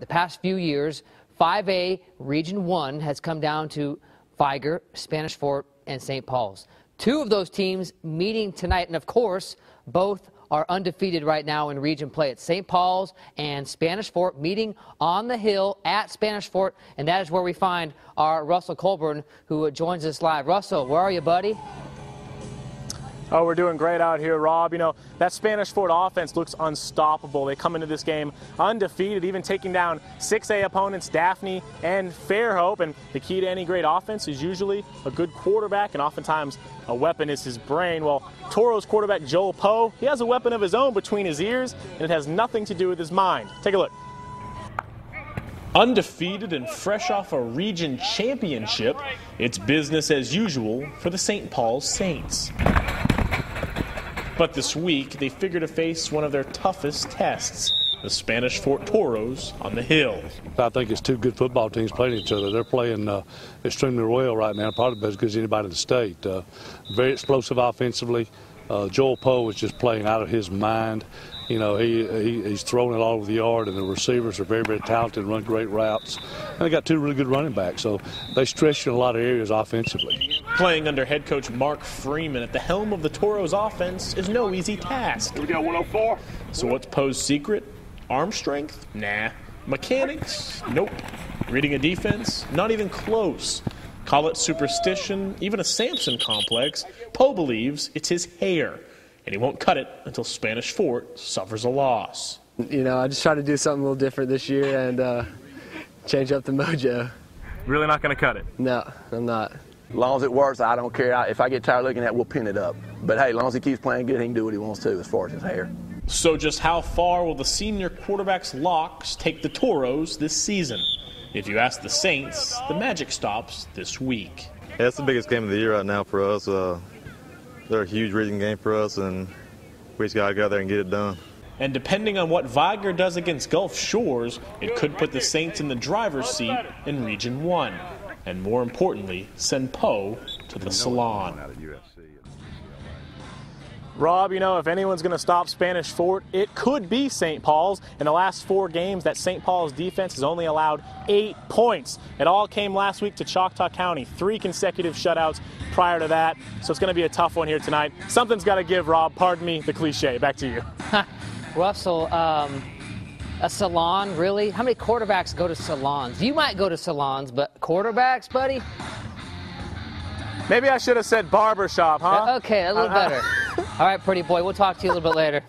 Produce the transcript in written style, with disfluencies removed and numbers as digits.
The past few years, 5A Region 1 has come down to Viger, Spanish Fort, and St. Paul's. Two of those teams meeting tonight, and of course, both are undefeated right now in region play. It's St. Paul's and Spanish Fort meeting on the hill at Spanish Fort, and that is where we find our Russell Colburn, who joins us live. Russell, where are you, buddy? Oh, we're doing great out here, Rob. You know, that Spanish Fort offense looks unstoppable. They come into this game undefeated, even taking down 6A opponents, Daphne and Fairhope. And the key to any great offense is usually a good quarterback, and oftentimes a weapon is his brain. Well, Toros quarterback Joel Poe, he has a weapon of his own between his ears, and it has nothing to do with his mind. Take a look. Undefeated and fresh off a region championship, it's business as usual for the St. Paul's Saints. But this week, they figure to face one of their toughest tests, the Spanish Fort Toros on the hill. I think it's two good football teams playing each other. They're playing extremely well right now, probably as good as anybody in the state. Very explosive offensively. Joel Poe is just playing out of his mind. You know, he's throwing it all over the yard, and the receivers are very, very talented and run great routes. And they got two really good running backs, so they stretch in a lot of areas offensively. Playing under head coach Mark Freeman at the helm of the Toros offense is no easy task. We got 104. So what's Poe's secret? Arm strength? Nah. Mechanics? Nope. Reading a defense? Not even close. Call it superstition, even a Samson complex. Poe believes it's his hair, and he won't cut it until Spanish Fort suffers a loss. You know, I just try to do something a little different this year and change up the mojo. Really not going to cut it? No, I'm not. As long as it works, I don't care. If I get tired looking at it, we'll pin it up. But hey, as long as he keeps playing good, he can do what he wants to as far as his hair. So just how far will the senior quarterback's locks take the Toros this season? If you ask the Saints, the magic stops this week. Yeah, it's the biggest game of the year right now for us. They're a huge region game for us, and we just got to go out there and get it done. And depending on what Viger does against Gulf Shores, it could put the Saints in the driver's seat in Region 1. And more importantly, send Poe to the salon. Rob, you know, if anyone's going to stop Spanish Fort, it could be St. Paul's. In the last 4 games, that St. Paul's defense has only allowed 8 points. It all came last week to Choctaw County, 3 consecutive shutouts prior to that. So it's going to be a tough one here tonight. Something's got to give, Rob. Pardon me the cliche. Back to you. Russell, a salon, really? How many quarterbacks go to salons? You might go to salons, but quarterbacks, buddy? Maybe I should have said barbershop, huh? Okay, a little better. All right, pretty boy, we'll talk to you a little bit later.